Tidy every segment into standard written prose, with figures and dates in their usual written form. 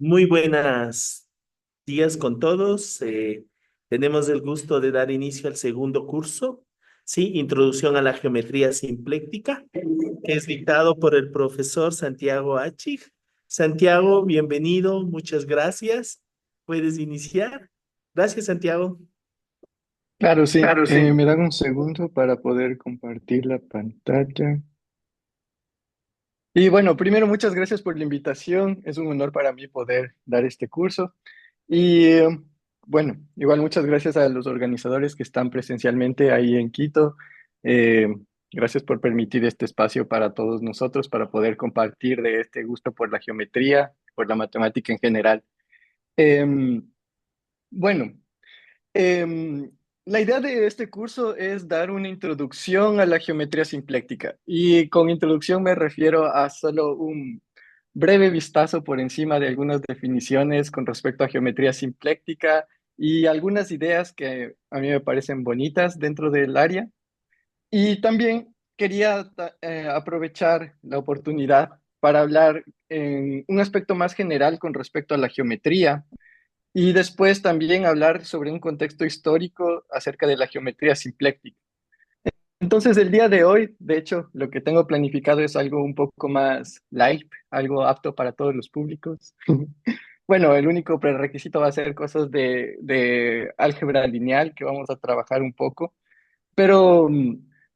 Muy buenos días con todos. Tenemos el gusto de dar inicio al segundo curso, sí, Introducción a la Geometría Simpléctica, que es dictado por el profesor Santiago Achig. Santiago, bienvenido, muchas gracias. ¿Puedes iniciar? Gracias, Santiago. Claro, sí. Claro, sí. Me dan un segundo para poder compartir la pantalla. Y bueno, primero, muchas gracias por la invitación. Es un honor para mí poder dar este curso. Y bueno, igual muchas gracias a los organizadores que están presencialmente ahí en Quito. Eh, Gracias por permitir este espacio para todos nosotros, para poder compartir de este gusto por la geometría, por la matemática en general. Bueno. Em, la idea de este curso es dar una introducción a la geometría simpléctica y con introducción me refiero a solo un breve vistazo por encima de algunas definiciones con respecto a geometría simpléctica y algunas ideas que a mí me parecen bonitas dentro del área. Y también quería aprovechar la oportunidad para hablar en un aspecto más general con respecto a la geometría y después también hablar sobre un contexto histórico acerca de la geometría simpléctica. Entonces, el día de hoy, de hecho, lo que tengo planificado es algo un poco más light, algo apto para todos los públicos. Bueno, el único prerequisito va a ser cosas de álgebra lineal que vamos a trabajar un poco, pero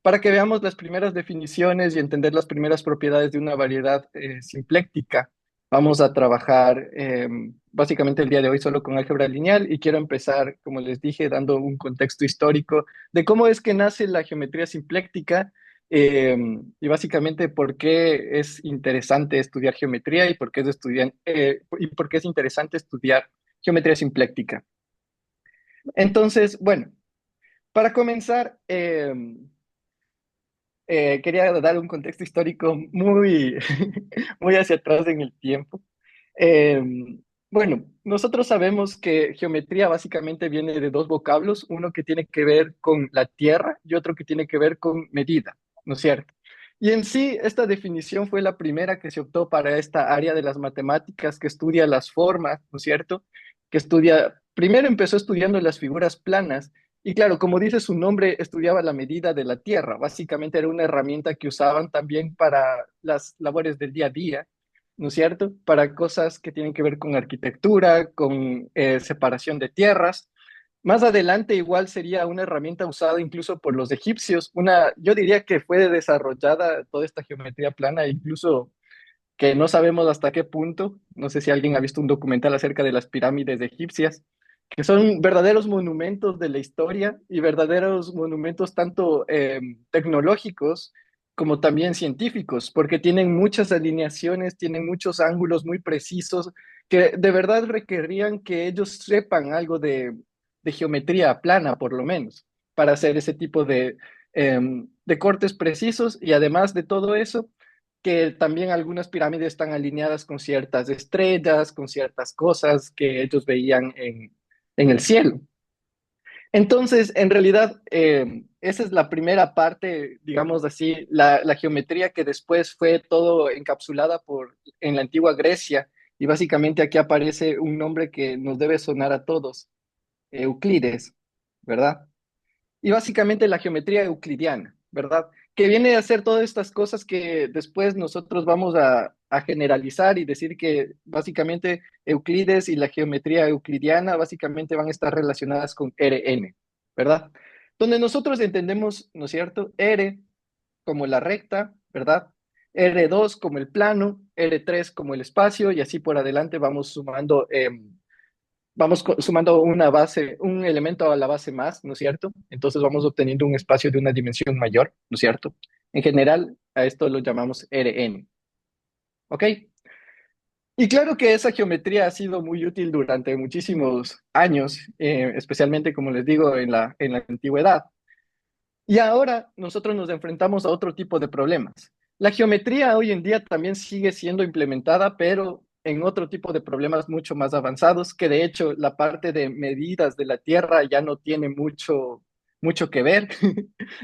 para que veamos las primeras definiciones y entender las primeras propiedades de una variedad simpléctica, vamos a trabajar básicamente el día de hoy solo con álgebra lineal y quiero empezar, como les dije, dando un contexto histórico de cómo es que nace la geometría simpléctica eh, y básicamente por qué es interesante estudiar geometría y por qué y por qué es interesante estudiar geometría simpléctica. Entonces, bueno. Para comenzar, quería dar un contexto histórico muy, muy hacia atrás en el tiempo. Eh, bueno, nosotros sabemos que geometría básicamente viene de dos vocablos, uno que tiene que ver con la tierra y otro que tiene que ver con medida, ¿no es cierto? Y en sí, esta definición fue la primera que se optó para esta área de las matemáticas que estudia las formas, ¿no es cierto? Que estudia, primero empezó estudiando las figuras planas y claro, como dice su nombre, estudiaba la medida de la tierra. Básicamente era una herramienta que usaban también para las labores del día a día, ¿no es cierto? Para cosas que tienen que ver con arquitectura, con separación de tierras. Más adelante igual sería una herramienta usada incluso por los egipcios. Yo diría que fue desarrollada toda esta geometría plana, incluso que no sabemos hasta qué punto. No sé si alguien ha visto un documental acerca de las pirámides egipcias, que son verdaderos monumentos de la historia y verdaderos monumentos tanto tecnológicos como también científicos, porque tienen muchas alineaciones, tienen muchos ángulos muy precisos que de verdad requerían que ellos sepan algo de geometría plana, por lo menos, para hacer ese tipo de cortes precisos y además de todo eso que también algunas pirámides están alineadas con ciertas estrellas, con ciertas cosas que ellos veían en el cielo. Entonces, en realidad, esa es la primera parte, digamos así, la geometría que después fue todo encapsulada en la antigua Grecia. Y básicamente aquí aparece un nombre que nos debe sonar a todos, Euclides, ¿verdad? Y básicamente la geometría euclidiana, ¿verdad? Que viene a hacer todas estas cosas que después nosotros vamos a generalizar y decir que básicamente Euclides y la geometría euclidiana básicamente van a estar relacionadas con Rn, ¿verdad? Donde nosotros entendemos, ¿no es cierto? R como la recta, ¿verdad? R2 como el plano, R3 como el espacio y así por adelante vamos sumando sumando una base, un elemento a la base más, ¿no es cierto? Entonces vamos obteniendo un espacio de una dimensión mayor, ¿no es cierto? En general, a esto lo llamamos Rn, ¿ok? Y claro que esa geometría ha sido muy útil durante muchísimos años, especialmente, como les digo, en la antigüedad. Y ahora nosotros nos enfrentamos a otro tipo de problemas. La geometría hoy en día también sigue siendo implementada, pero en otro tipo de problemas mucho más avanzados, que de hecho la parte de medidas de la Tierra ya no tiene mucho, mucho que ver.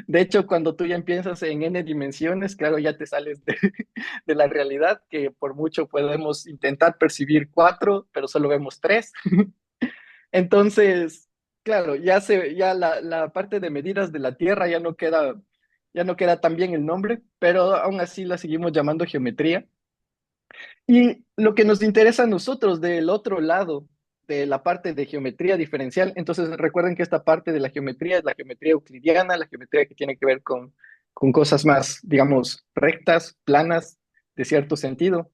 De hecho, cuando tú ya empiezas en n dimensiones, claro, ya te sales de la realidad, que por mucho podemos intentar percibir cuatro, pero solo vemos tres. Entonces, claro, ya la parte de medidas de la Tierra ya no queda tan bien el nombre, pero aún así la seguimos llamando geometría. Y lo que nos interesa a nosotros del otro lado de la parte de geometría diferencial, entonces recuerden que esta parte de la geometría es la geometría euclidiana, la geometría que tiene que ver con cosas más, digamos, rectas, planas, de cierto sentido.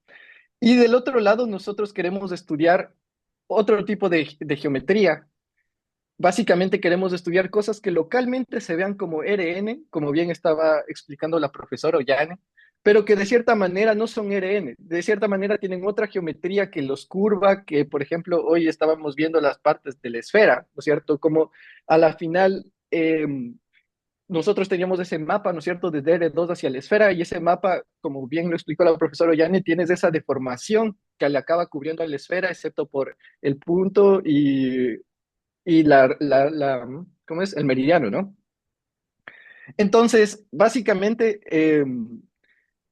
Y del otro lado, nosotros queremos estudiar otro tipo de geometría. Básicamente queremos estudiar cosas que localmente se vean como RN, como bien estaba explicando la profesora Ollane, pero que de cierta manera no son RN, de cierta manera tienen otra geometría que los curva, que por ejemplo hoy estábamos viendo las partes de la esfera, ¿no es cierto? Como a la final nosotros teníamos ese mapa, ¿no es cierto?, desde R2 hacia la esfera, y ese mapa, como bien lo explicó la profesora Ollane, tienes esa deformación que le acaba cubriendo a la esfera, excepto por el punto y ¿cómo es? El meridiano, ¿no? Entonces, básicamente,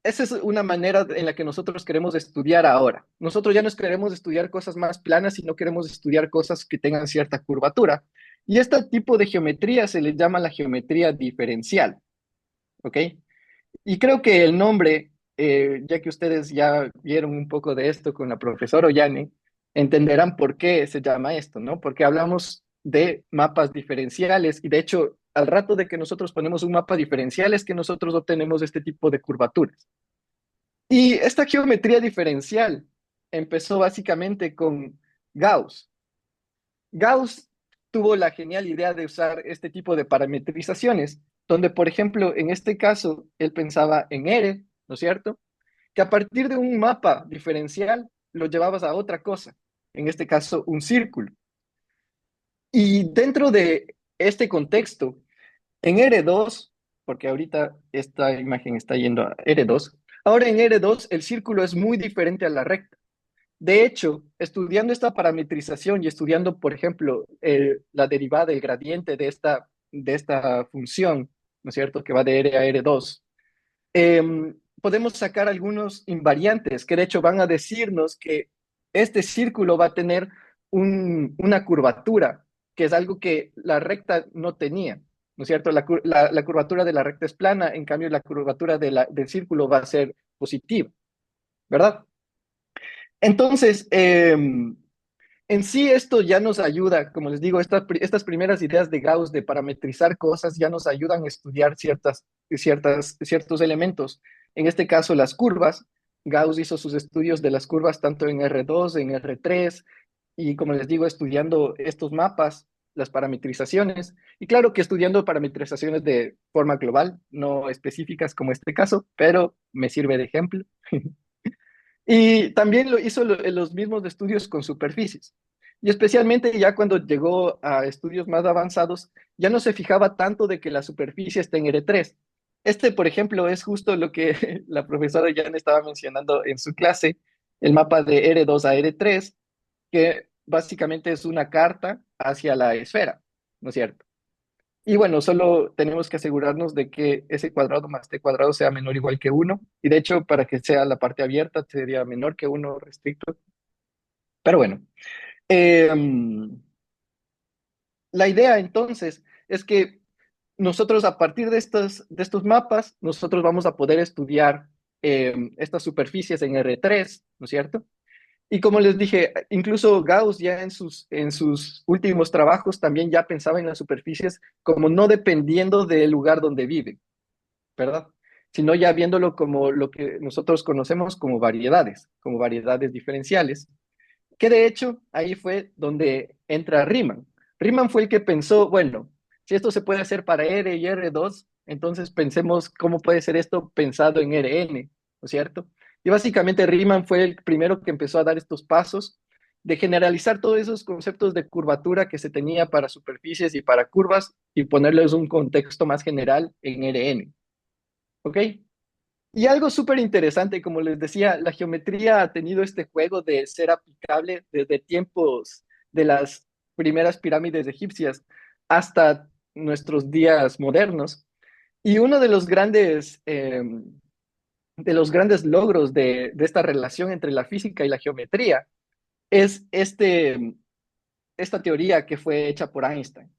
esa es una manera en la que nosotros queremos estudiar ahora. Nosotros ya no queremos estudiar cosas más planas, sino queremos estudiar cosas que tengan cierta curvatura. Y este tipo de geometría se le llama la geometría diferencial, ¿ok? Y creo que el nombre, ya que ustedes ya vieron un poco de esto con la profesora Ollane, entenderán por qué se llama esto, ¿no? Porque hablamos de mapas diferenciales y de hecho, al rato de que nosotros ponemos un mapa diferencial es que nosotros obtenemos este tipo de curvaturas. Y esta geometría diferencial empezó básicamente con Gauss. Gauss tuvo la genial idea de usar este tipo de parametrizaciones, donde, por ejemplo, en este caso, él pensaba en R, ¿no es cierto? Que a partir de un mapa diferencial lo llevabas a otra cosa, en este caso, un círculo. Y dentro de este contexto, en R2, porque ahorita esta imagen está yendo a R2, ahora en R2 el círculo es muy diferente a la recta. De hecho, estudiando esta parametrización y estudiando, por ejemplo, la derivada del gradiente de esta función, ¿no es cierto?, que va de R a R2, podemos sacar algunos invariantes que de hecho van a decirnos que este círculo va a tener una curvatura, que es algo que la recta no tenía, ¿no es cierto? La curvatura de la recta es plana, en cambio la curvatura del círculo va a ser positiva, ¿verdad? Entonces, en sí esto ya nos ayuda, como les digo, estas primeras ideas de Gauss de parametrizar cosas ya nos ayudan a estudiar ciertos elementos. En este caso, las curvas. Gauss hizo sus estudios de las curvas tanto en R2, en R3, y como les digo, estudiando estos mapas, las parametrizaciones, y claro que estudiando parametrizaciones de forma global, no específicas como este caso, pero me sirve de ejemplo. Y también lo hizo en los mismos estudios con superficies. Y especialmente ya cuando llegó a estudios más avanzados, ya no se fijaba tanto de que la superficie está en R3. Este, por ejemplo, es justo lo que la profesora ya estaba mencionando en su clase, el mapa de R2 a R3, que básicamente es una carta hacia la esfera, ¿no es cierto? Y bueno, solo tenemos que asegurarnos de que ese cuadrado más t cuadrado sea menor o igual que uno. Y de hecho, para que sea la parte abierta, sería menor que uno restricto. Pero bueno, eh, la idea entonces es que nosotros a partir de estos mapas, nosotros vamos a poder estudiar estas superficies en R3, ¿no es cierto? Y como les dije, incluso Gauss ya en sus últimos trabajos también ya pensaba en las superficies como no dependiendo del lugar donde viven, ¿verdad? Sino ya viéndolo como lo que nosotros conocemos como variedades diferenciales, que de hecho ahí fue donde entra Riemann. Riemann fue el que pensó, bueno, si esto se puede hacer para R y R2, entonces pensemos cómo puede ser esto pensado en Rn, ¿no es cierto? Y básicamente Riemann fue el primero que empezó a dar estos pasos de generalizar todos esos conceptos de curvatura que se tenía para superficies y para curvas y ponerles un contexto más general en Rn, ¿ok? Y algo súper interesante, como les decía, la geometría ha tenido este juego de ser aplicable desde tiempos de las primeras pirámides egipcias hasta nuestros días modernos. Y uno de los grandes logros de esta relación entre la física y la geometría es esta teoría que fue hecha por Einstein.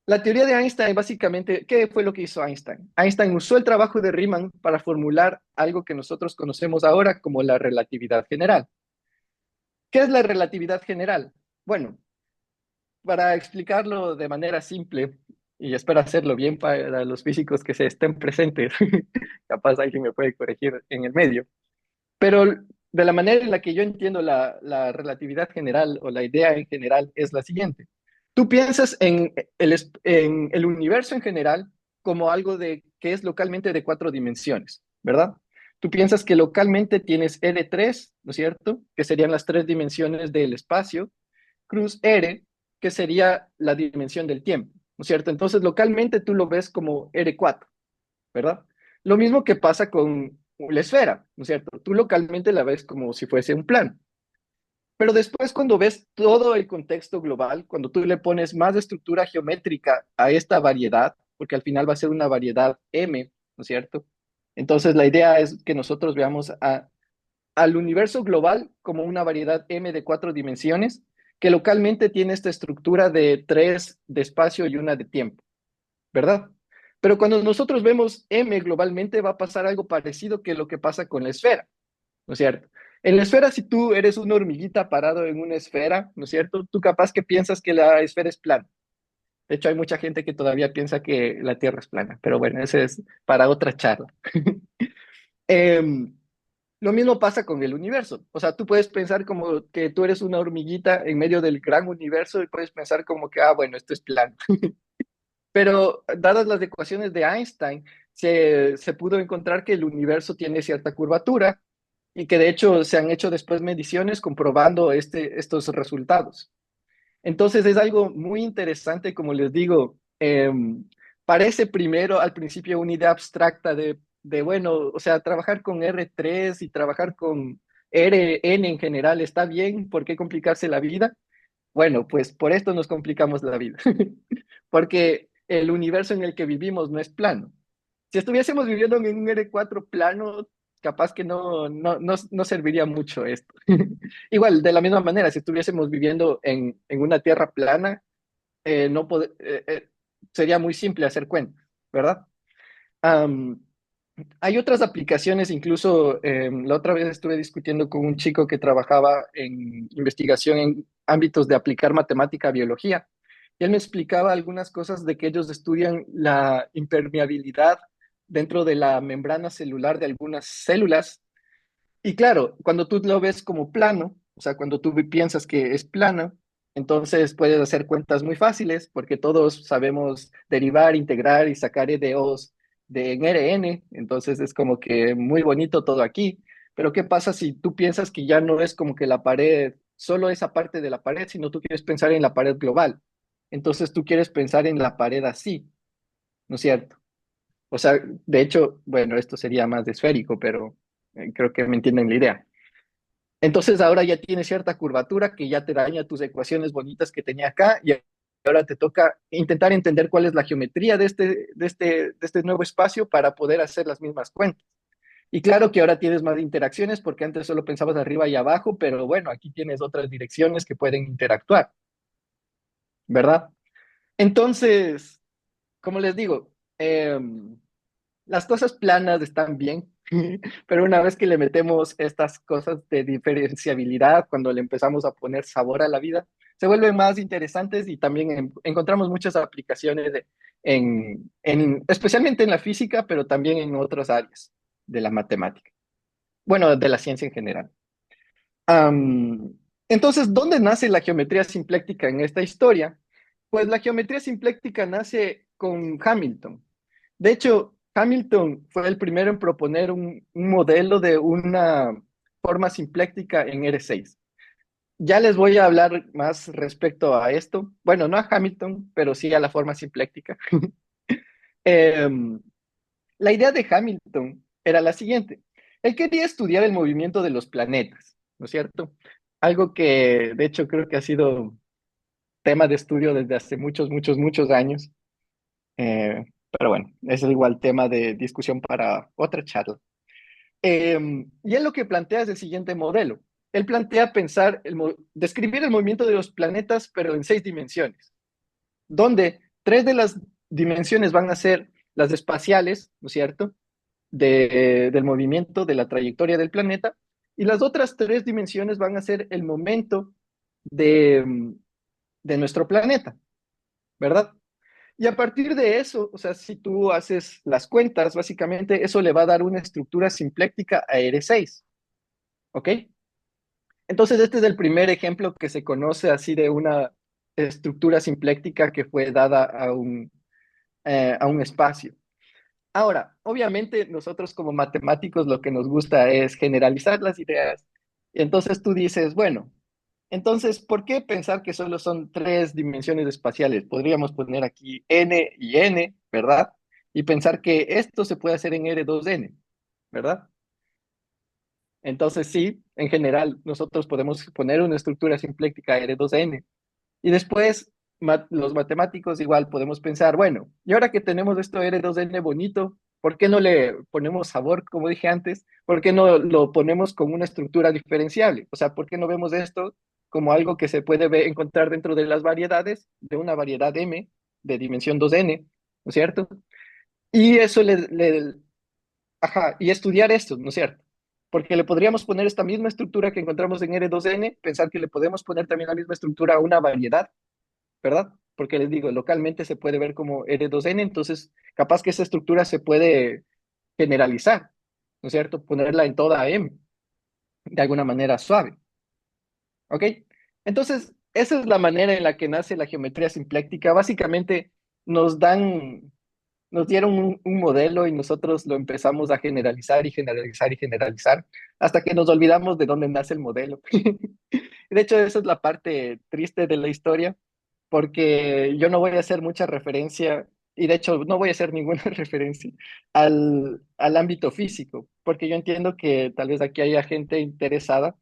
La teoría de Einstein, básicamente, ¿qué fue lo que hizo Einstein? Einstein usó el trabajo de Riemann para formular algo que nosotros conocemos ahora como la relatividad general. ¿Qué es la relatividad general? Bueno, para explicarlo de manera simple, y espero hacerlo bien para los físicos que se estén presentes, capaz alguien me puede corregir en el medio, pero de la manera en la que yo entiendo la relatividad general o la idea en general es la siguiente. Tú piensas en el universo en general como algo que es localmente de cuatro dimensiones, ¿verdad? Tú piensas que localmente tienes R3, ¿no es cierto? Que serían las tres dimensiones del espacio, cruz R, que sería la dimensión del tiempo, ¿no es cierto? Entonces, localmente tú lo ves como R4, ¿verdad? Lo mismo que pasa con la esfera, ¿no es cierto? Tú localmente la ves como si fuese un plano. Pero después, cuando ves todo el contexto global, cuando tú le pones más estructura geométrica a esta variedad, porque al final va a ser una variedad M, ¿no es cierto? Entonces, la idea es que nosotros veamos al universo global como una variedad M de cuatro dimensiones, que localmente tiene esta estructura de tres de espacio y una de tiempo, ¿verdad? Pero cuando nosotros vemos M globalmente va a pasar algo parecido que lo que pasa con la esfera, ¿no es cierto? En la esfera, si tú eres una hormiguita parado en una esfera, ¿no es cierto? Tú capaz que piensas que la esfera es plana. De hecho, hay mucha gente que todavía piensa que la Tierra es plana, pero bueno, ese es para otra charla. Em, lo mismo pasa con el universo. O sea, tú puedes pensar como que tú eres una hormiguita en medio del gran universo y puedes pensar como que, ah, bueno, esto es plano. Pero dadas las ecuaciones de Einstein, se pudo encontrar que el universo tiene cierta curvatura y que de hecho se han hecho después mediciones comprobando estos resultados. Entonces es algo muy interesante, como les digo, parece primero al principio una idea abstracta bueno, o sea, trabajar con R3 y trabajar con Rn en general está bien, ¿por qué complicarse la vida? Bueno, pues por esto nos complicamos la vida, porque el universo en el que vivimos no es plano. Si estuviésemos viviendo en un R4 plano, capaz que no serviría mucho esto. Igual, de la misma manera, si estuviésemos viviendo en una tierra plana, no sería muy simple hacer cuentas, ¿verdad? Am, Hay otras aplicaciones, incluso la otra vez estuve discutiendo con un chico que trabajaba en investigación en ámbitos de aplicar matemática a biología. Y él me explicaba algunas cosas de que ellos estudian la impermeabilidad dentro de la membrana celular de algunas células. Y claro, cuando tú lo ves como plano, o sea, cuando tú piensas que es plano, entonces puedes hacer cuentas muy fáciles porque todos sabemos derivar, integrar y sacar EDOs de en RN, entonces es como que muy bonito todo aquí. Pero ¿qué pasa si tú piensas que ya no es como que la pared, solo esa parte de la pared, sino tú quieres pensar en la pared global? Entonces tú quieres pensar en la pared así, ¿no es cierto? O sea, de hecho, bueno, esto sería más de esférico, pero creo que me entienden la idea. Entonces ahora ya tiene cierta curvatura que ya te daña tus ecuaciones bonitas que tenía acá y ahora te toca intentar entender cuál es la geometría de este nuevo espacio para poder hacer las mismas cuentas. Y claro que ahora tienes más interacciones porque antes solo pensabas arriba y abajo, pero bueno, aquí tienes otras direcciones que pueden interactuar, ¿verdad? Entonces, como les digo, las cosas planas están bien, pero una vez que le metemos estas cosas de diferenciabilidad, cuando le empezamos a poner sabor a la vida, se vuelven más interesantes y también encontramos muchas aplicaciones especialmente en la física, pero también en otras áreas de la matemática. Bueno, de la ciencia en general. Am, entonces, ¿dónde nace la geometría simpléctica en esta historia? Pues la geometría simpléctica nace con Hamilton. De hecho, Hamilton fue el primero en proponer un modelo de una forma simpléctica en R6. Ya les voy a hablar más respecto a esto. Bueno, no a Hamilton, pero sí a la forma simpléctica. Em, la idea de Hamilton era la siguiente. Él quería estudiar el movimiento de los planetas, ¿no es cierto? Algo que, de hecho, creo que ha sido tema de estudio desde hace muchos, muchos, muchos años. Pero bueno, ese es igual tema de discusión para otra charla. Y él lo que plantea es el siguiente modelo. Él plantea pensar, describir el movimiento de los planetas, pero en 6 dimensiones, donde 3 de las dimensiones van a ser las espaciales, ¿no es cierto? Del movimiento, de la trayectoria del planeta, y las otras 3 dimensiones van a ser el momento de, de nuestro planeta, ¿verdad? Y a partir de eso, o sea, si tú haces las cuentas, básicamente eso le va a dar una estructura simpléctica a R6, ¿ok? Entonces, este es el primer ejemplo que se conoce así de una estructura simpléctica que fue dada a un espacio. Ahora, obviamente nosotros como matemáticos lo que nos gusta es generalizar las ideas. Y entonces tú dices, bueno, entonces, ¿por qué pensar que solo son 3 dimensiones espaciales? Podríamos poner aquí n y n, ¿verdad? Y pensar que esto se puede hacer en R2n, ¿verdad? Entonces sí, en general, nosotros podemos poner una estructura simpléctica R2n. Y después, los matemáticos igual podemos pensar, bueno, y ahora que tenemos esto R2n bonito, ¿por qué no le ponemos sabor, como dije antes? ¿Por qué no lo ponemos con una estructura diferenciable? O sea, ¿por qué no vemos esto como algo que se puede encontrar dentro de las variedades, de una variedad M de dimensión 2n, ¿no es cierto? Y eso ajá, y estudiar esto, ¿no es cierto? Porque le podríamos poner esta misma estructura que encontramos en R2n, pensar que le podemos poner también la misma estructura a una variedad, ¿verdad? Porque les digo, localmente se puede ver como R2n, entonces capaz que esa estructura se puede generalizar, ¿no es cierto? Ponerla en toda M, de alguna manera suave, ¿ok? Entonces, esa es la manera en la que nace la geometría simpléctica. Básicamente nos dan, nos dieron un modelo y nosotros lo empezamos a generalizar y generalizar y generalizar hasta que nos olvidamos de dónde nace el modelo. De hecho, esa es la parte triste de la historia, porque yo no voy a hacer mucha referencia, y de hecho no voy a hacer ninguna referencia al ámbito físico, porque yo entiendo que tal vez aquí haya gente interesada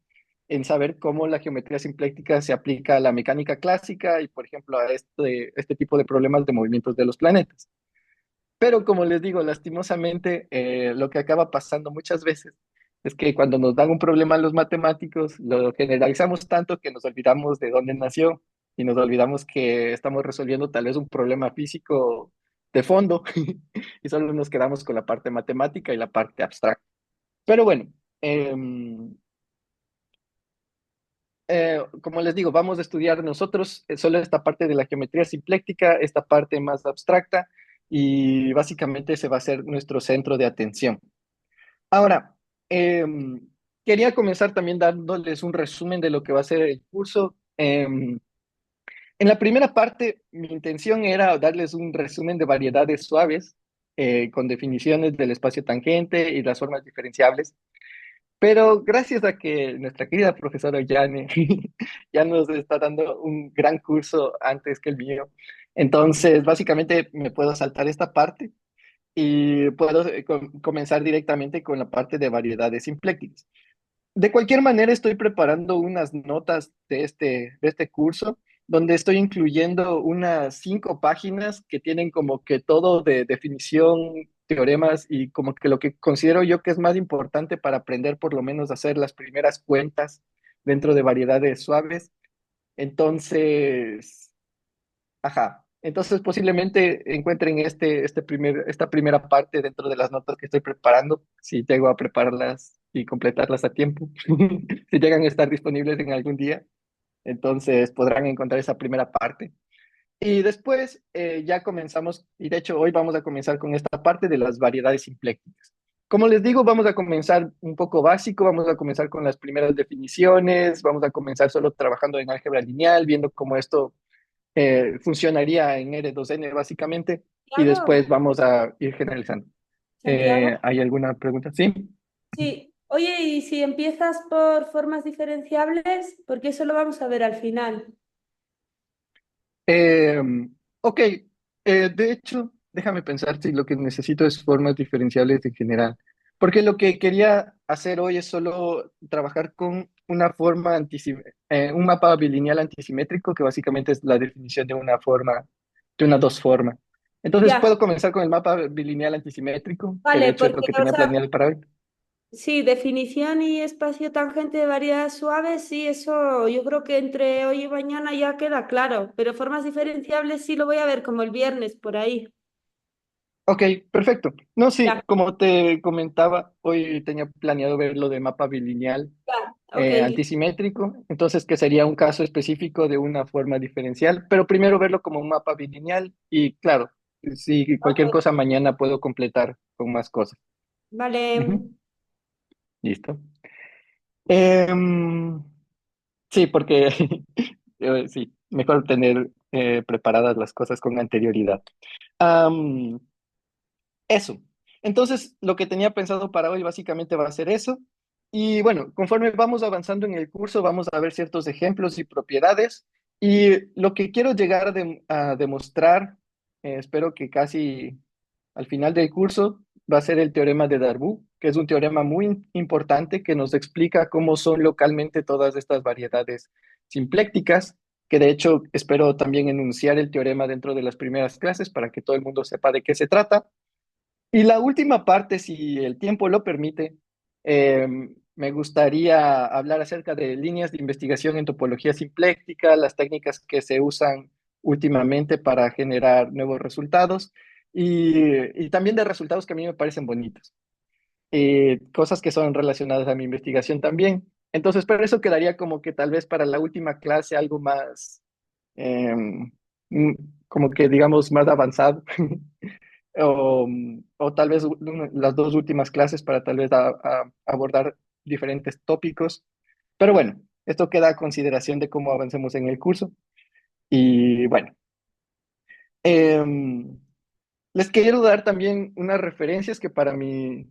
en saber cómo la geometría simpléctica se aplica a la mecánica clásica y, por ejemplo, a este tipo de problemas de movimientos de los planetas. Pero como les digo, lastimosamente, lo que acaba pasando muchas veces es que cuando nos dan un problema a los matemáticos, lo generalizamos tanto que nos olvidamos de dónde nació y nos olvidamos que estamos resolviendo tal vez un problema físico de fondo y solo nos quedamos con la parte matemática y la parte abstracta. Pero bueno, em, como les digo, vamos a estudiar nosotros solo esta parte de la geometría simpléctica, esta parte más abstracta, y básicamente ese va a ser nuestro centro de atención. Ahora, quería comenzar también dándoles un resumen de lo que va a ser el curso. En la primera parte, mi intención era darles un resumen de variedades suaves, con definiciones del espacio tangente y las formas diferenciables. Pero gracias a que nuestra querida profesora Yane ya nos está dando un gran curso antes que el mío, entonces básicamente me puedo saltar esta parte y puedo comenzar directamente con la parte de variedades simplécticas. De cualquier manera, estoy preparando unas notas de este curso, donde estoy incluyendo unas 5 páginas que tienen como que todo de definición, teoremas y como que lo que considero yo que es más importante para aprender por lo menos a hacer las primeras cuentas dentro de variedades suaves. Entonces, ajá. Entonces posiblemente encuentren esta primera parte dentro de las notas que estoy preparando, si llego a prepararlas y completarlas a tiempo, si llegan a estar disponibles en algún día, entonces podrán encontrar esa primera parte. Y después ya comenzamos, y de hecho hoy vamos a comenzar con esta parte de las variedades simplécticas. Como les digo, vamos a comenzar un poco básico, vamos a comenzar con las primeras definiciones, vamos a comenzar solo trabajando en álgebra lineal, viendo cómo esto funcionaría en R2N básicamente, y Santiago, después vamos a ir generalizando. Santiago, ¿Hay alguna pregunta? Sí. sí. Oye, y si empiezas por formas diferenciables, porque eso lo vamos a ver al final. Eh, ok, de hecho, déjame pensar si lo que necesito es formas diferenciables en general, porque lo que quería hacer hoy es solo trabajar con una forma un mapa bilineal antisimétrico, que básicamente es la definición de una forma, de una dos forma. Entonces, Ya, ¿puedo comenzar con el mapa bilineal antisimétrico? Que de vale, hecho es lo porque, que o tenía sea, planeado para hoy. sí, definición y espacio tangente de variedades suaves, sí, eso yo creo que entre hoy y mañana ya queda claro, pero formas diferenciables sí lo voy a ver como el viernes por ahí. Ok, perfecto. No, Ya, sí, como te comentaba, hoy tenía planeado ver lo de mapa bilineal ya, ok, antisimétrico, entonces que sería un caso específico de una forma diferencial, pero primero verlo como un mapa bilineal y claro, si cualquier ok, cosa mañana puedo completar con más cosas. vale. Ujú. Listo. Em, sí, porque sí, mejor tener preparadas las cosas con anterioridad. Am, Eso. Entonces, lo que tenía pensado para hoy básicamente va a ser eso. Y bueno, conforme vamos avanzando en el curso, vamos a ver ciertos ejemplos y propiedades. Y lo que quiero llegar a demostrar, espero que casi al final del curso, va a ser el teorema de Darboux, que es un teorema muy importante que nos explica cómo son localmente todas estas variedades simplécticas, que de hecho espero también enunciar el teorema dentro de las primeras clases para que todo el mundo sepa de qué se trata. Y la última parte, si el tiempo lo permite, eh, me gustaría hablar acerca de líneas de investigación en topología simpléctica, las técnicas que se usan últimamente para generar nuevos resultados y también de resultados que a mí me parecen bonitos, cosas que son relacionadas a mi investigación también. Entonces, pero eso quedaría como que tal vez para la última clase algo más, eh, mm, como que digamos, más avanzado. O tal vez las dos últimas clases para tal vez abordar diferentes tópicos. Pero bueno, esto queda a consideración de cómo avancemos en el curso. Y bueno, em, les quiero dar también unas referencias que para mí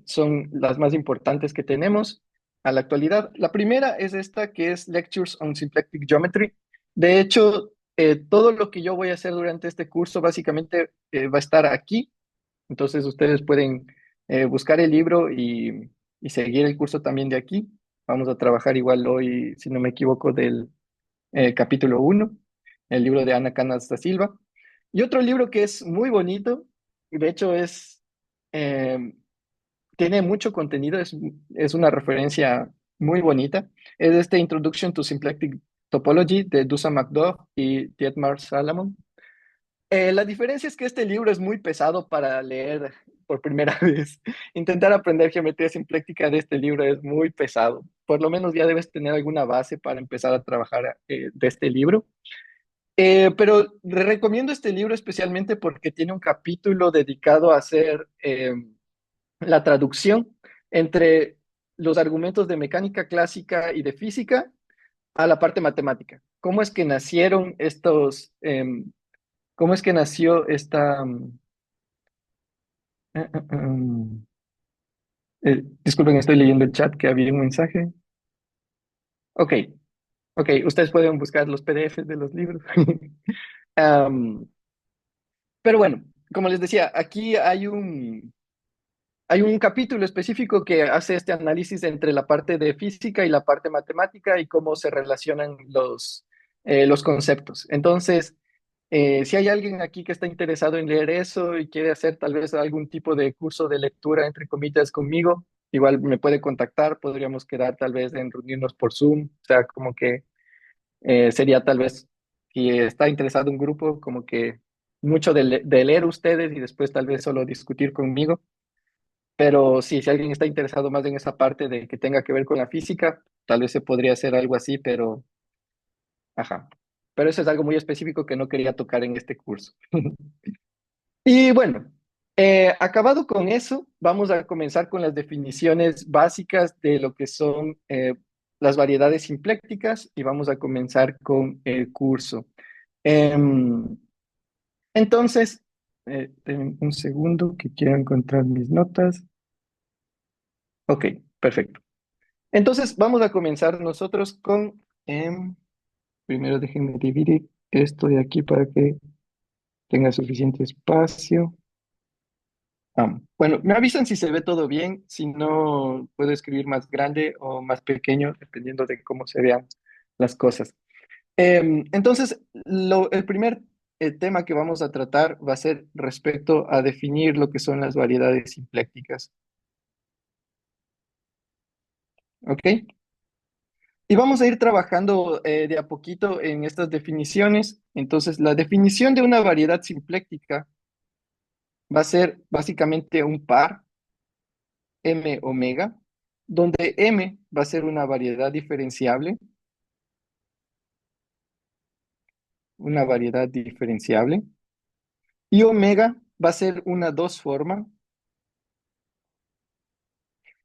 son las más importantes que tenemos a la actualidad. La primera es esta que es Lectures on Symplectic Geometry. De hecho, todo lo que yo voy a hacer durante este curso básicamente va a estar aquí. Entonces ustedes pueden buscar el libro y seguir el curso también de aquí. Vamos a trabajar igual hoy, si no me equivoco, del capítulo uno, el libro de Ana Canas da Silva. Y otro libro que es muy bonito, y de hecho eh, tiene mucho contenido, es una referencia muy bonita, es este Introduction to Symplectic Topology de Dusan McDuff y Dietmar Salomon. La diferencia es que este libro es muy pesado para leer por primera vez. Intentar aprender geometría simpléctica de este libro es muy pesado. Por lo menos ya debes tener alguna base para empezar a trabajar de este libro. Pero le recomiendo este libro especialmente porque tiene un capítulo dedicado a hacer la traducción entre los argumentos de mecánica clásica y de física a la parte matemática. ¿Cómo es que nacieron estos, cómo es que nació esta, Eh, eh, em, disculpen, estoy leyendo el chat que había un mensaje. Ok, ok, ustedes pueden buscar los PDFs de los libros. Am, pero bueno, como les decía, aquí hay un capítulo específico que hace este análisis entre la parte de física y la parte matemática y cómo se relacionan los conceptos. Entonces, si hay alguien aquí que está interesado en leer eso y quiere hacer tal vez algún tipo de curso de lectura, entre comillas, conmigo, igual me puede contactar, podríamos quedar tal vez en reunirnos por Zoom, o sea, como que sería tal vez, si está interesado un grupo, como que mucho de leer ustedes y después tal vez solo discutir conmigo. Pero sí, si alguien está interesado más en esa parte de que tenga que ver con la física, tal vez se podría hacer algo así, pero, ajá. Pero eso es algo muy específico que no quería tocar en este curso. Y bueno, acabado con eso, vamos a comenzar con las definiciones básicas de lo que son las variedades simplécticas y vamos a comenzar con el curso. Em, entonces, denme un segundo que quiero encontrar mis notas. Ok, perfecto. Entonces, vamos a comenzar nosotros con, primero déjenme dividir esto de aquí para que tenga suficiente espacio. Bueno, me avisan si se ve todo bien, si no puedo escribir más grande o más pequeño, dependiendo de cómo se vean las cosas. Entonces, el primer el tema que vamos a tratar va a ser respecto a definir lo que son las variedades simplécticas. ¿Ok? Y vamos a ir trabajando de a poquito en estas definiciones. Entonces, la definición de una variedad simpléctica va a ser básicamente un par, M omega, donde M va a ser una variedad diferenciable, y omega va a ser una dos forma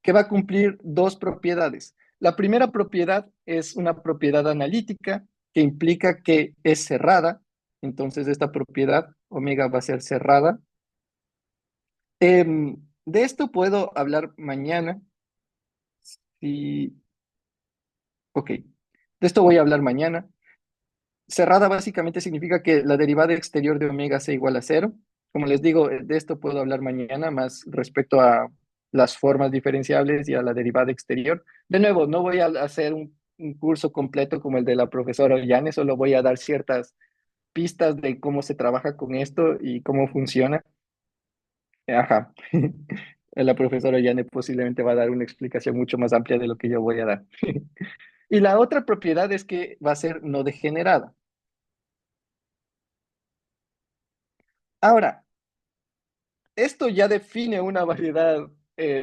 que va a cumplir dos propiedades. La primera propiedad es una propiedad analítica que implica que es cerrada. Entonces, esta propiedad omega va a ser cerrada. De esto puedo hablar mañana. Y, ok, de esto voy a hablar mañana. Cerrada básicamente significa que la derivada exterior de omega sea igual a cero. Como les digo, de esto puedo hablar mañana más respecto a las formas diferenciables y a la derivada exterior. De nuevo, no voy a hacer un curso completo como el de la profesora Ollane, solo voy a dar ciertas pistas de cómo se trabaja con esto y cómo funciona. Ajá. La profesora Ollane posiblemente va a dar una explicación mucho más amplia de lo que yo voy a dar. Y la otra propiedad es que va a ser no degenerada. Ahora, esto ya define una variedad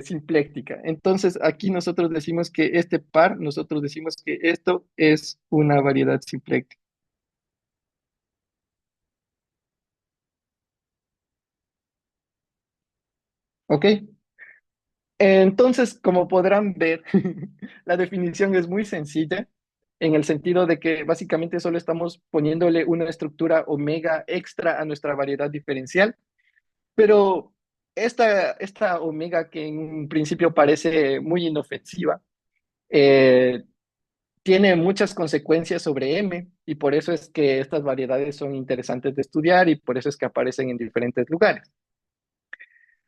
simpléctica. Entonces, aquí nosotros decimos que este par, nosotros decimos que esto es una variedad simpléctica. ¿Ok? Entonces, como podrán ver, la definición es muy sencilla en el sentido de que básicamente solo estamos poniéndole una estructura omega extra a nuestra variedad diferencial, pero esta omega que en un principio parece muy inofensiva, eh, tiene muchas consecuencias sobre M y por eso es que estas variedades son interesantes de estudiar y por eso es que aparecen en diferentes lugares.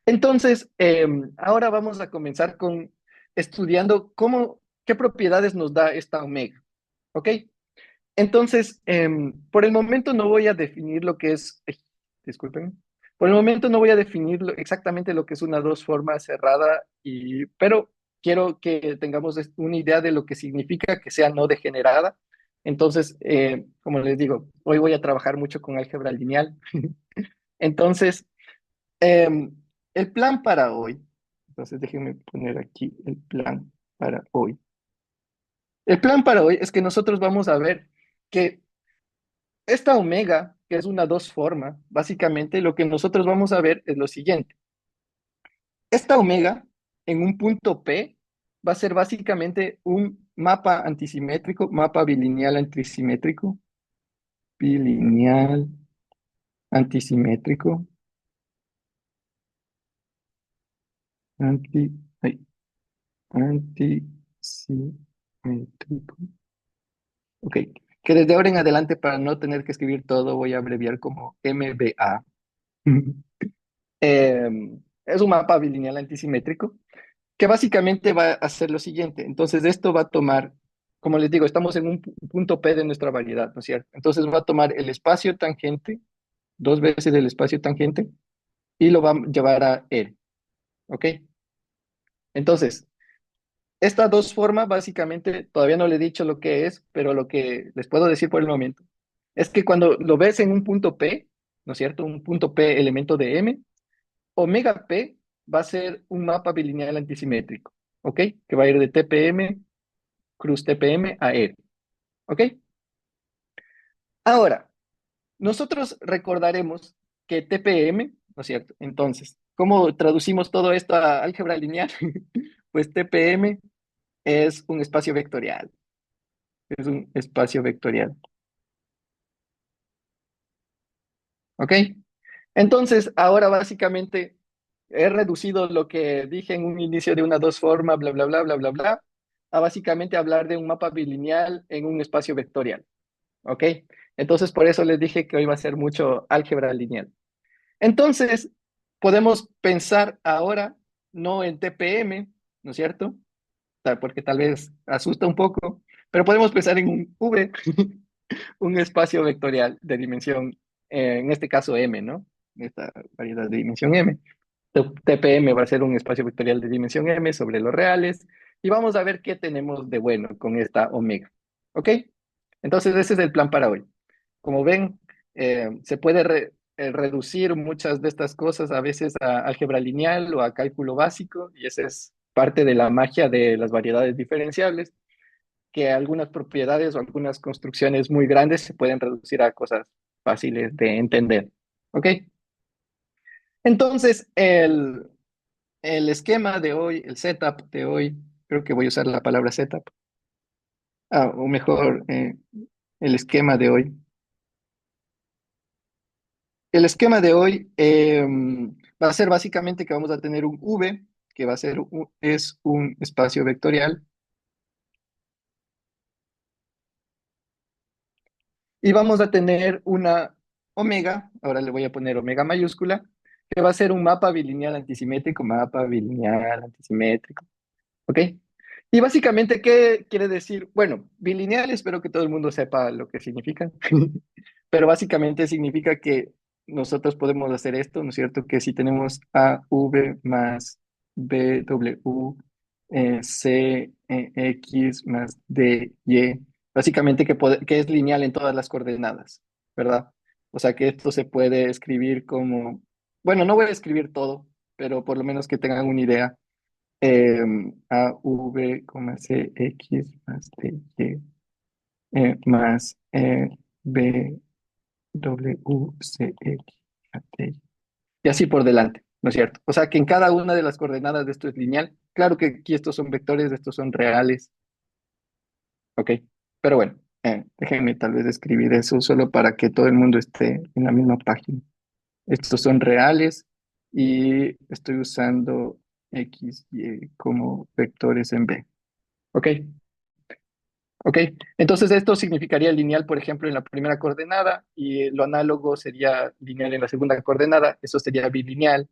Entonces, ahora vamos a comenzar con estudiando qué propiedades nos da esta omega, ¿ok? Entonces, por el momento no voy a definir lo que es, disculpen, por el momento no voy a definir exactamente lo que es una dos forma cerrada, pero quiero que tengamos una idea de lo que significa que sea no degenerada. Entonces, como les digo, hoy voy a trabajar mucho con álgebra lineal. Entonces, em, el plan para hoy, entonces déjenme poner aquí el plan para hoy. El plan para hoy es que nosotros vamos a ver que esta omega, que es una dos forma, básicamente lo que nosotros vamos a ver es lo siguiente. Esta omega en un punto P va a ser básicamente un mapa antisimétrico, mapa bilineal antisimétrico, bilineal antisimétrico, anti, ay, antisimétrico. Ok, que desde ahora en adelante, para no tener que escribir todo, voy a abreviar como MBA. Es un mapa bilineal antisimétrico que básicamente va a hacer lo siguiente. Entonces, esto va a tomar, como les digo, estamos en un punto P de nuestra variedad, ¿no es cierto? Entonces, va a tomar el espacio tangente, dos veces el espacio tangente, y lo va a llevar a R, ¿ok? Entonces, esta dos formas, básicamente, todavía no le he dicho lo que es, pero lo que les puedo decir por el momento es que cuando lo ves en un punto P, ¿no es cierto? Un punto P elemento de M, omega P va a ser un mapa bilineal antisimétrico, ¿ok? Que va a ir de TPM, cruz TPM a R, ¿ok? Ahora, nosotros recordaremos que TPM, ¿no es cierto? Entonces, ¿cómo traducimos todo esto a álgebra lineal? Pues TPM es un espacio vectorial, es un espacio vectorial, ¿ok? Entonces, ahora básicamente he reducido lo que dije en un inicio de una dos forma, bla, bla, bla, bla, bla, bla, a básicamente hablar de un mapa bilineal en un espacio vectorial, ¿ok? Entonces, por eso les dije que hoy va a ser mucho álgebra lineal. Entonces, podemos pensar ahora no en TPM, ¿no es cierto? Porque tal vez asusta un poco, pero podemos pensar en un V, un espacio vectorial de dimensión en este caso M, ¿no? Esta variedad de dimensión M. TPM va a ser un espacio vectorial de dimensión M sobre los reales y vamos a ver qué tenemos de bueno con esta omega. ¿Ok? Entonces ese es el plan para hoy. Como ven, se puede reducir muchas de estas cosas a veces a álgebra lineal o a cálculo básico y esa es parte de la magia de las variedades diferenciables, que algunas propiedades o algunas construcciones muy grandes se pueden reducir a cosas fáciles de entender. ¿Ok? Entonces, el esquema de hoy, el setup de hoy, creo que voy a usar la palabra setup, o mejor, el esquema de hoy. El esquema de hoy va a ser básicamente que vamos a tener un V, que va a ser es un espacio vectorial, y vamos a tener una omega, ahora le voy a poner omega mayúscula, que va a ser un mapa bilineal antisimétrico, ¿ok? Y básicamente, ¿qué quiere decir? Bueno, bilineal, espero que todo el mundo sepa lo que significa, pero básicamente significa que nosotros podemos hacer esto, ¿no es cierto? Que si tenemos AV más BW, CX más DY, básicamente que es lineal en todas las coordenadas, ¿verdad? O sea que esto se puede escribir como, bueno, no voy a escribir todo, pero por lo menos que tengan una idea. AV, CX más DY más WCX. Y así por delante, ¿no es cierto? O sea que en cada una de las coordenadas de esto es lineal. Claro que aquí estos son vectores, estos son reales, ¿ok? Pero bueno, déjenme tal vez escribir eso solo para que todo el mundo esté en la misma página. Estos son reales y estoy usando X, Y como vectores en B, ¿ok? ¿Ok? Entonces esto significaría lineal, por ejemplo, en la primera coordenada y lo análogo sería lineal en la segunda coordenada, eso sería bilineal.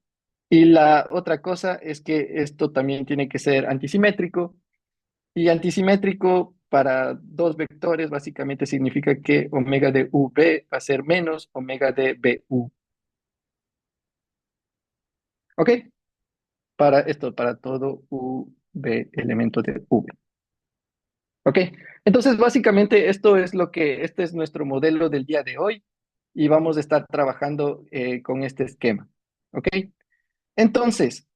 Y la otra cosa es que esto también tiene que ser antisimétrico y antisimétrico para dos vectores básicamente significa que omega de UV va a ser menos omega de BU. ¿Ok? Para esto, para todo UV, elemento de V. ¿Ok? Entonces, básicamente esto es este es nuestro modelo del día de hoy y vamos a estar trabajando con este esquema. ¿Ok? Entonces,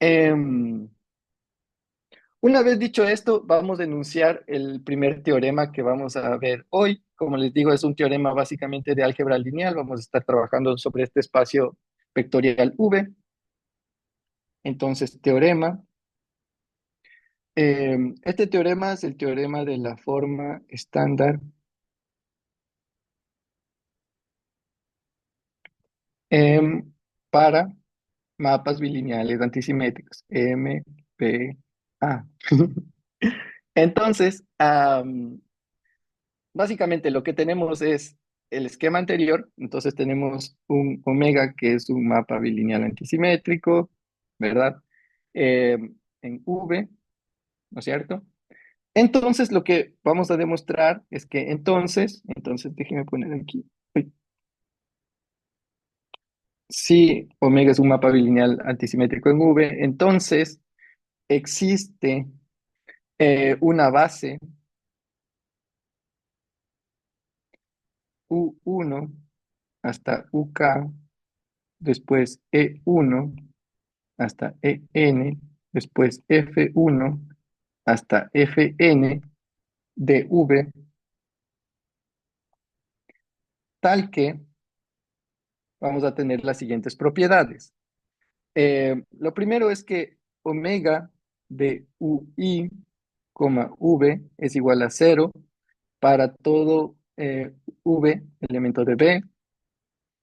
una vez dicho esto, vamos a enunciar el primer teorema que vamos a ver hoy. Como les digo, es un teorema básicamente de álgebra lineal. Vamos a estar trabajando sobre este espacio vectorial V. Entonces, teorema. Este teorema es el teorema de la forma estándar para mapas bilineales antisimétricos, MPA. Entonces, básicamente lo que tenemos es el esquema anterior, entonces tenemos un omega que es un mapa bilineal antisimétrico, ¿verdad? En V, ¿no es cierto? Entonces lo que vamos a demostrar es que entonces déjenme poner aquí, uy, si omega es un mapa bilineal antisimétrico en V, entonces existe una base U1 hasta UK, después E1 hasta EN, después F1 hasta Fn de V, tal que vamos a tener las siguientes propiedades. Lo primero es que omega de UI, V es igual a 0 para todo V, elemento de B.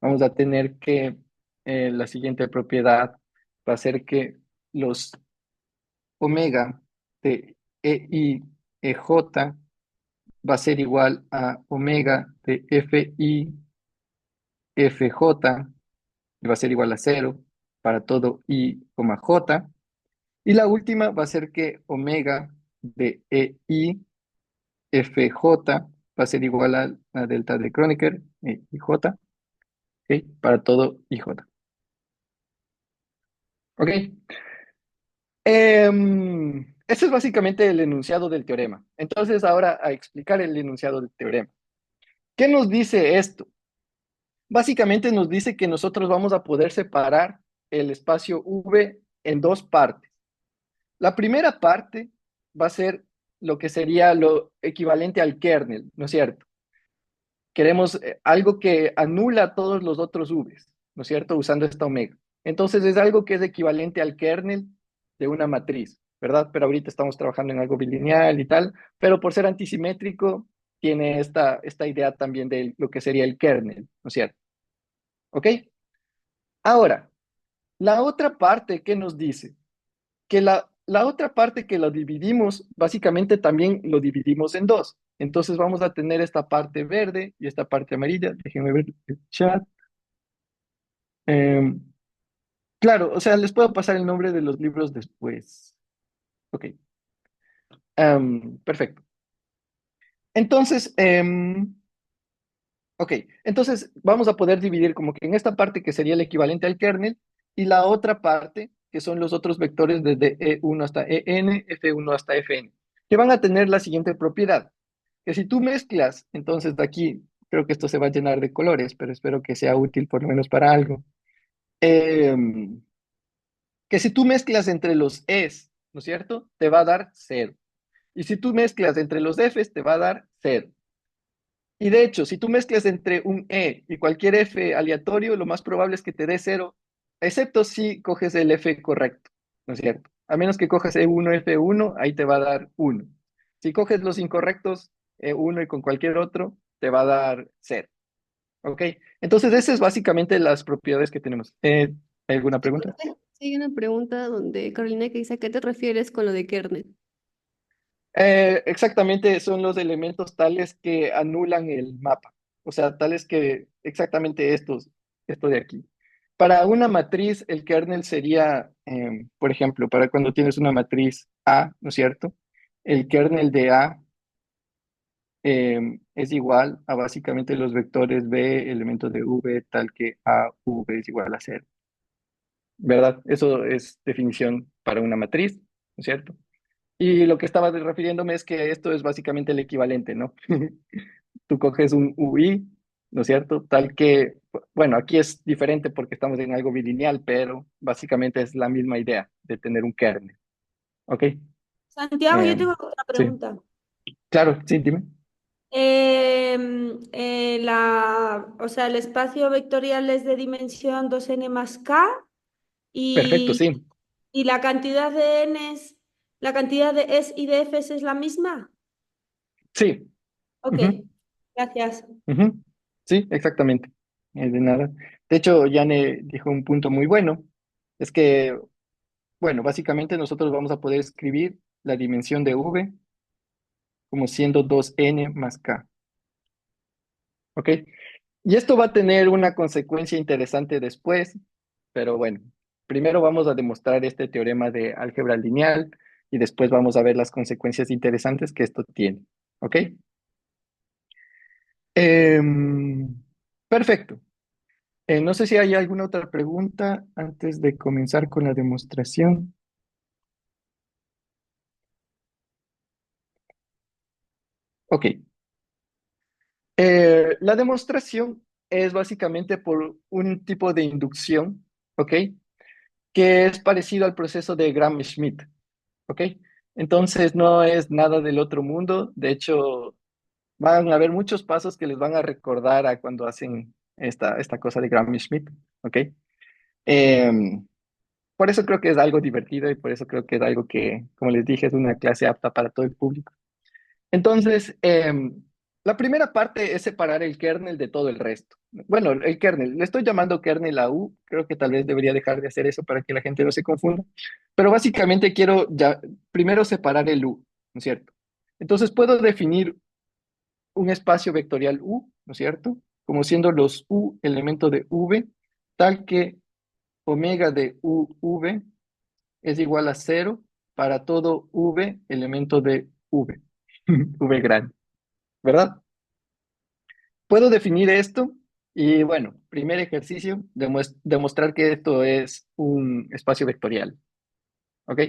Vamos a tener que la siguiente propiedad va a ser que los omega de EI, EJ va a ser igual a omega de FI, FJ, y va a ser igual a 0 para todo I, J. Y la última va a ser que omega de EI, FJ va a ser igual a la delta de Kronecker, EIJ, ¿ok? Para todo IJ. ¿Ok? Ese es básicamente el enunciado del teorema. Entonces, ahora a explicar el enunciado del teorema. ¿Qué nos dice esto? Básicamente nos dice que nosotros vamos a poder separar el espacio V en dos partes. La primera parte va a ser lo que sería lo equivalente al kernel, ¿no es cierto? Queremos algo que anula todos los otros Vs, ¿no es cierto? Usando esta omega. Entonces es algo que es equivalente al kernel de una matriz, ¿verdad? Pero ahorita estamos trabajando en algo bilineal y tal, pero por ser antisimétrico tiene esta idea también de lo que sería el kernel, ¿no es cierto? ¿Ok? Ahora, la otra parte que nos dice que la otra parte que lo dividimos, básicamente también lo dividimos en dos. Entonces vamos a tener esta parte verde y esta parte amarilla. Déjenme ver el chat. Em, claro, o sea, les puedo pasar el nombre de los libros después. Ok. Perfecto. Entonces, ok, entonces vamos a poder dividir como que en esta parte que sería el equivalente al kernel y la otra parte que son los otros vectores desde E1 hasta EN, F1 hasta Fn, que van a tener la siguiente propiedad, que si tú mezclas, entonces de aquí creo que esto se va a llenar de colores, pero espero que sea útil por lo menos para algo, em, que si tú mezclas entre los E's, ¿no es cierto? Te va a dar cero. Y si tú mezclas entre los F's, te va a dar cero. Y de hecho, si tú mezclas entre un E y cualquier F aleatorio, lo más probable es que te dé cero, excepto si coges el F correcto, ¿no es cierto? A menos que cojas E1, F1, ahí te va a dar uno. Si coges los incorrectos, E1 y con cualquier otro, te va a dar cero. ¿Ok? Entonces, esas es básicamente las propiedades que tenemos. ¿Hay alguna pregunta? Sí, hay una pregunta donde Carolina que dice, ¿a qué te refieres con lo de kernel? Exactamente, son los elementos tales que anulan el mapa. O sea, tales que exactamente esto de aquí. Para una matriz, el kernel sería, por ejemplo, para cuando tienes una matriz A, ¿no es cierto? El kernel de A es igual a básicamente los vectores B, elementos de V, tal que A, V es igual a cero. ¿Verdad? Eso es definición para una matriz, ¿no es cierto? Y lo que estaba refiriéndome es que esto es básicamente el equivalente, ¿no? Tú coges un UI, ¿no es cierto? Tal que, bueno, aquí es diferente porque estamos en algo bilineal, pero básicamente es la misma idea de tener un kernel, ¿ok? Santiago, yo Eh, tengo otra sí, pregunta. claro, sí, dime. O sea, el espacio vectorial es de dimensión 2n más k Perfecto, y, sí. y la cantidad de n's, la cantidad de s y de f's es la misma. Sí. Ok, Ujú, gracias. ujú. Sí, exactamente. De nada. De hecho, Yane dijo un punto muy bueno. Es que, bueno, básicamente nosotros vamos a poder escribir la dimensión de V como siendo 2n más k. ¿Ok? Y esto va a tener una consecuencia interesante después, pero bueno, primero vamos a demostrar este teorema de álgebra lineal y después vamos a ver las consecuencias interesantes que esto tiene. ¿Ok? Em, perfecto. No sé si hay alguna otra pregunta antes de comenzar con la demostración. Ok. La demostración es básicamente por un tipo de inducción, ¿ok? Que es parecido al proceso de Gram-Schmidt. ¿Ok? Entonces no es nada del otro mundo. De hecho, van a haber muchos pasos que les van a recordar a cuando hacen esta cosa de Grammy-Schmidt. ¿Ok? Em, por eso creo que es algo divertido y por eso creo que es algo que, como les dije, es una clase apta para todo el público. Entonces, la primera parte es separar el kernel de todo el resto. Bueno, el kernel, le estoy llamando kernel a U, creo que tal vez debería dejar de hacer eso para que la gente no se confunda, pero básicamente quiero ya primero separar el U, ¿no es cierto? Entonces puedo definir un espacio vectorial U, ¿no es cierto? Como siendo los U elementos de V, tal que omega de UV es igual a cero para todo V elemento de V, V grande. ¿Verdad? Puedo definir esto Y bueno, primer ejercicio, demostrar que esto es un espacio vectorial. ¿Ok?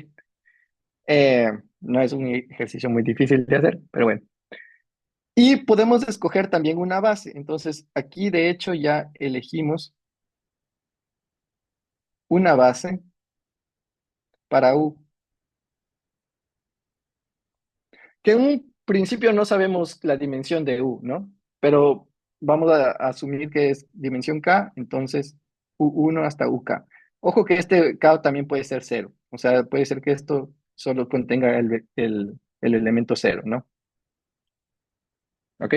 No es un ejercicio muy difícil de hacer, pero bueno. Y podemos escoger también una base. Entonces, aquí de hecho ya elegimos una base para U, que en un principio no sabemos la dimensión de U, ¿no? Pero vamos a asumir que es dimensión K, entonces U1 hasta UK. Ojo que este K también puede ser cero, o sea, puede ser que esto solo contenga el elemento cero, ¿no? ¿Ok?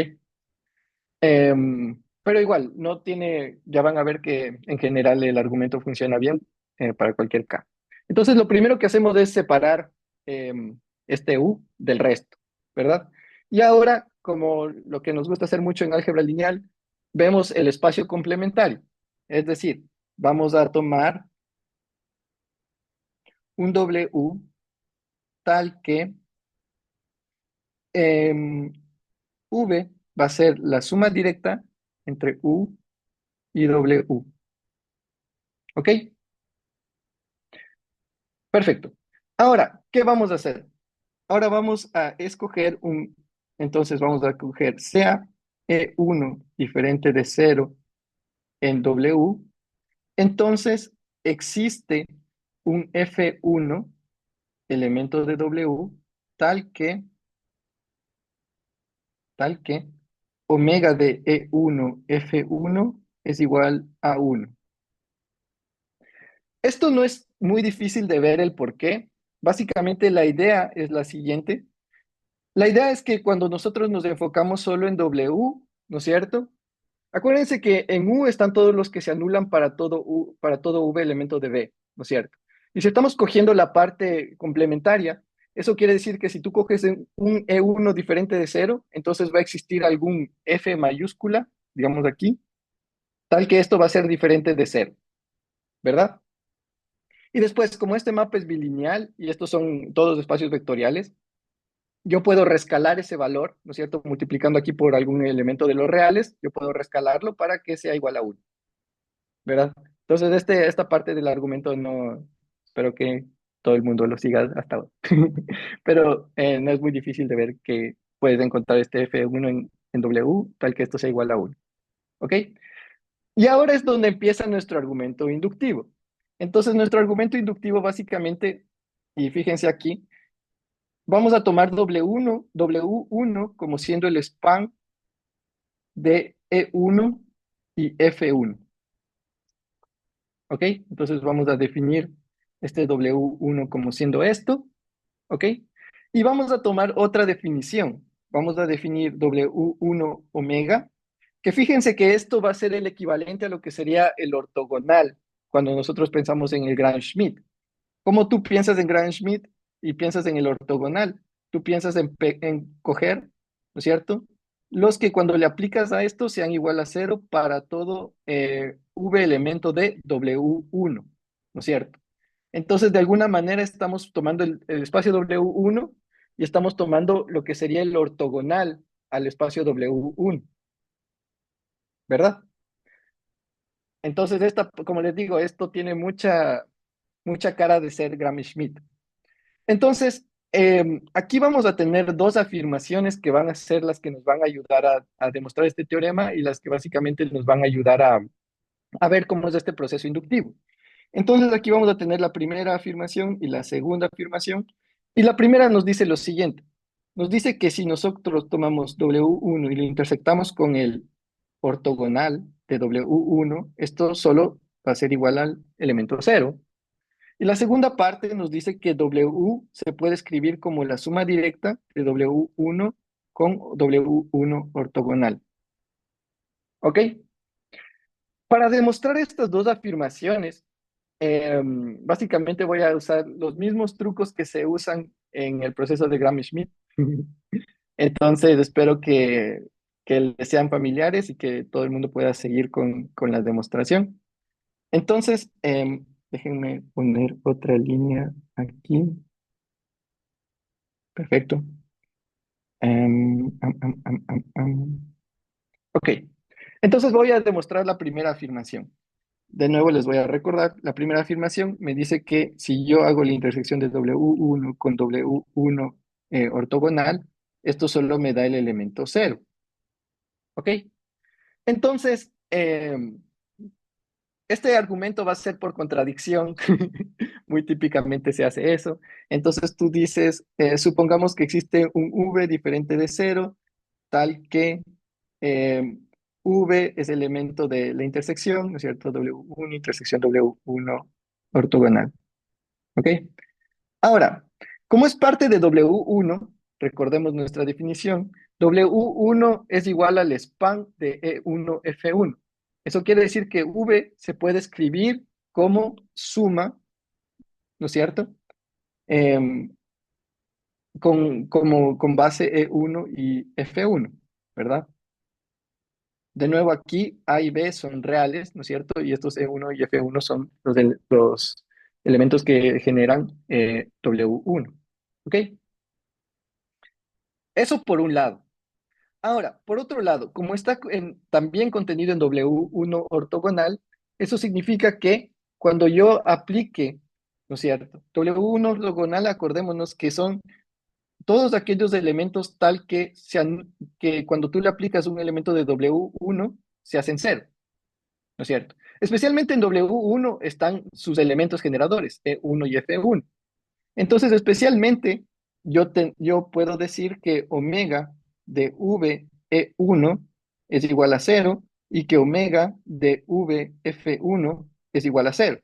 Pero igual, no tiene, ya van a ver que en general el argumento funciona bien para cualquier K. Entonces, lo primero que hacemos es separar este U del resto, ¿verdad? Y ahora, como lo que nos gusta hacer mucho en álgebra lineal, vemos el espacio complementario. Es decir, vamos a tomar un W tal que em, V va a ser la suma directa entre U y W. ¿Ok? Perfecto. Ahora, ¿qué vamos a hacer? Ahora vamos a escoger entonces vamos a escoger sea E1 diferente de cero en W, entonces existe un F1 elemento de W tal que, tal que omega de E1 F1 es igual a 1. Esto no es muy difícil de ver el por qué. Básicamente la idea es la siguiente. La idea es que cuando nosotros nos enfocamos solo en W, ¿no es cierto? Acuérdense que en U están todos los que se anulan para todo V elemento de B, ¿no es cierto? Y si estamos cogiendo la parte complementaria, eso quiere decir que si tú coges un E1 diferente de cero, entonces va a existir algún F mayúscula, digamos aquí, tal que esto va a ser diferente de cero, ¿verdad? Y después, como este mapa es bilineal y estos son todos espacios vectoriales, yo puedo rescalar ese valor, ¿no es cierto? Multiplicando aquí por algún elemento de los reales, yo puedo rescalarlo para que sea igual a 1, ¿verdad? Entonces, esta parte del argumento no, espero que todo el mundo lo siga hasta ahora. Pero no es muy difícil de ver que puedes encontrar este F1 en W, tal que esto sea igual a 1, ¿ok? Y ahora es donde empieza nuestro argumento inductivo. Entonces, nuestro argumento inductivo básicamente, y fíjense aquí, vamos a tomar W1 como siendo el span de E1 y F1. ¿Ok? Entonces vamos a definir este W1 como siendo esto. ¿Ok? Y vamos a tomar otra definición. Vamos a definir W1 omega, que fíjense que esto va a ser el equivalente a lo que sería el ortogonal cuando nosotros pensamos en el Gram-Schmidt. ¿Cómo tú piensas en Gram-Schmidt y piensas en el ortogonal? Tú piensas en coger, ¿no es cierto? Los que cuando le aplicas a esto sean igual a cero para todo V elemento de W1, ¿no es cierto? Entonces, de alguna manera estamos tomando el espacio W1 y estamos tomando lo que sería el ortogonal al espacio W1, ¿verdad? Entonces, como les digo, esto tiene mucha cara de ser Gram-Schmidt. Entonces, aquí vamos a tener dos afirmaciones que van a ser las que nos van a ayudar a demostrar este teorema y las que básicamente nos van a ayudar a ver cómo es este proceso inductivo. Entonces, aquí vamos a tener la primera afirmación y la segunda afirmación. Y la primera nos dice lo siguiente. Nos dice que si nosotros tomamos W1 y lo intersectamos con el ortogonal de W1, esto solo va a ser igual al elemento cero. Y la segunda parte nos dice que W se puede escribir como la suma directa de W1 con W1 ortogonal. ¿Ok? Para demostrar estas dos afirmaciones, básicamente voy a usar los mismos trucos que se usan en el proceso de Gram-Schmidt. Entonces, espero que les sean familiares y que todo el mundo pueda seguir con la demostración. Entonces, déjenme poner otra línea aquí. Perfecto. Ok. Entonces voy a demostrar la primera afirmación. De nuevo les voy a recordar, la primera afirmación me dice que si yo hago la intersección de W1 con W1 ortogonal, esto solo me da el elemento cero. ¿Ok? Entonces, este argumento va a ser por contradicción. Muy típicamente se hace eso. Entonces tú dices, supongamos que existe un V diferente de cero, tal que eh, V es elemento de la intersección, ¿no es cierto? W1 intersección W1 ortogonal. ¿Ok? Ahora, como es parte de W1, recordemos nuestra definición, W1 es igual al span de E1F1. Eso quiere decir que V se puede escribir como suma, ¿no es cierto? Em, con base E1 y F1, ¿verdad? De nuevo, aquí A y B son reales, ¿no es cierto? Y estos E1 y F1 son los elementos que generan W1. ¿Ok? Eso por un lado. Ahora, por otro lado, como está también contenido en W1 ortogonal, eso significa que cuando yo aplique, ¿no es cierto? W1 ortogonal, acordémonos que son todos aquellos elementos tal que, que cuando tú le aplicas un elemento de W1, se hacen cero, ¿no es cierto? Especialmente en W1 están sus elementos generadores, E1 y F1. Entonces, especialmente, yo puedo decir que omega de VE1 es igual a cero y que omega de VF1 es igual a cero,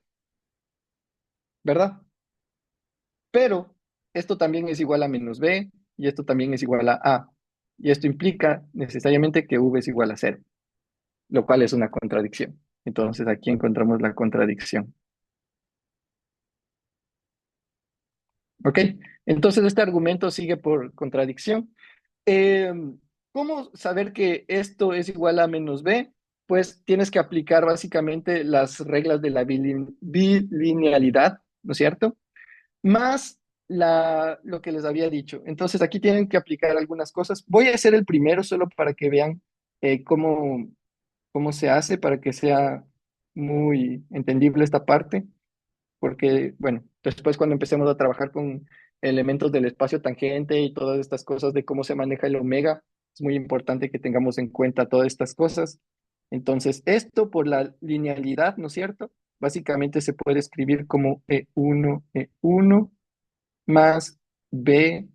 ¿verdad? Pero esto también es igual a menos B y esto también es igual a A. Y esto implica necesariamente que V es igual a cero, lo cual es una contradicción. Entonces aquí encontramos la contradicción. ¿Ok? Entonces este argumento sigue por contradicción. Eh, ¿Cómo saber que esto es igual a menos b? Pues tienes que aplicar básicamente las reglas de la bilinealidad, ¿no es cierto? Más lo que les había dicho. Entonces aquí tienen que aplicar algunas cosas. Voy a hacer el primero solo para que vean cómo se hace, para que sea muy entendible esta parte porque, bueno, después cuando empecemos a trabajar con elementos del espacio tangente y todas estas cosas de cómo se maneja el omega, es muy importante que tengamos en cuenta todas estas cosas. Entonces, esto por la linealidad, ¿no es cierto? Básicamente se puede escribir como E1 más B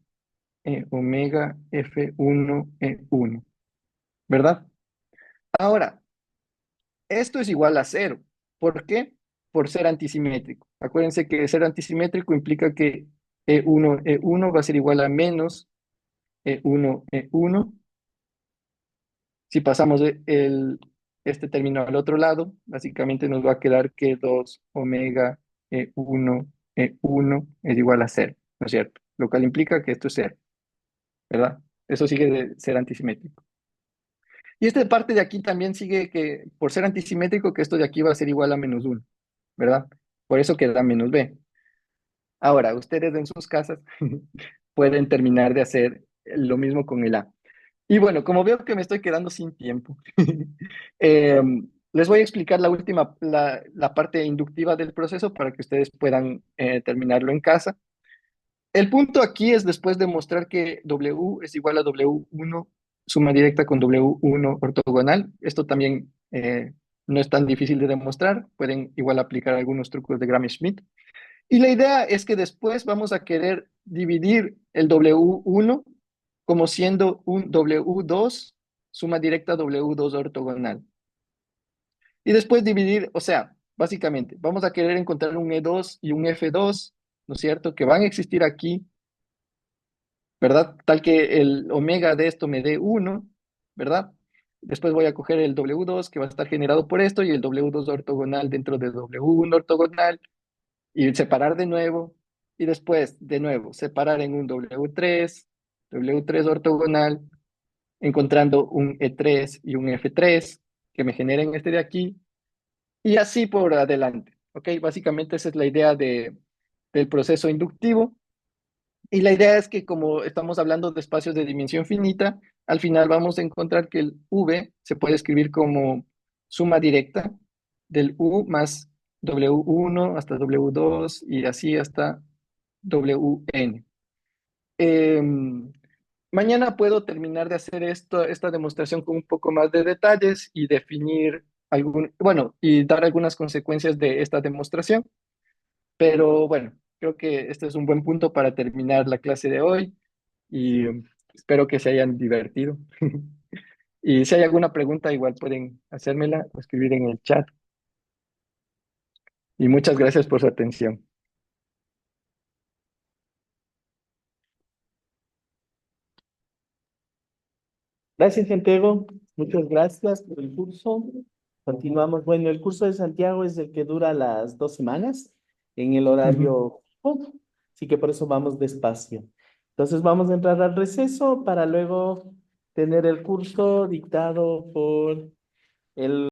omega F1 E1, ¿verdad? Ahora, esto es igual a cero. ¿Por qué? Por ser antisimétrico. Acuérdense que ser antisimétrico implica que E1 va a ser igual a menos E1. Si pasamos este término al otro lado, básicamente nos va a quedar que 2 omega E1 es igual a cero, ¿no es cierto? Lo cual implica que esto es cero, ¿verdad? Eso sigue de ser antisimétrico. Y esta parte de aquí también sigue que, por ser antisimétrico, que esto de aquí va a ser igual a menos 1, ¿verdad? Por eso queda menos b. Ahora, ustedes en sus casas pueden terminar de hacer lo mismo con el a. Y bueno, como veo que me estoy quedando sin tiempo, eh, les voy a explicar la parte inductiva del proceso para que ustedes puedan terminarlo en casa. El punto aquí es después demostrar que W es igual a W1 suma directa con W1 ortogonal. Esto también no es tan difícil de demostrar. Pueden igual aplicar algunos trucos de Gram-Schmidt. Y la idea es que después vamos a querer dividir el W1 como siendo un W2 suma directa W2 ortogonal. Y después dividir, o sea, básicamente, vamos a querer encontrar un E2 y un F2, ¿no es cierto? Que van a existir aquí, ¿verdad? Tal que el omega de esto me dé 1, ¿verdad? Después voy a coger el W2 que va a estar generado por esto y el W2 ortogonal dentro de W1 ortogonal y separar de nuevo. Y después, de nuevo, separar en un W3 ortogonal, encontrando un E3 y un F3 que me generen este de aquí. Y así por adelante. ¿Ok? Básicamente esa es la idea del proceso inductivo. Y la idea es que como estamos hablando de espacios de dimensión finita, al final vamos a encontrar que el V se puede escribir como suma directa del U más W1 hasta W2 y así hasta WN. Em, Mañana puedo terminar de hacer esta demostración con un poco más de detalles y definir bueno, y dar algunas consecuencias de esta demostración. Pero bueno, creo que este es un buen punto para terminar la clase de hoy y espero que se hayan divertido. Y si hay alguna pregunta, igual pueden hacérmela o escribir en el chat. Y muchas gracias por su atención. Gracias, Santiago. Muchas gracias por el curso. Continuamos. Bueno, el curso de Santiago es el que dura las 2 semanas en el Ujú. horario fijo, así que por eso vamos despacio. Entonces vamos a entrar al receso para luego tener el curso dictado por el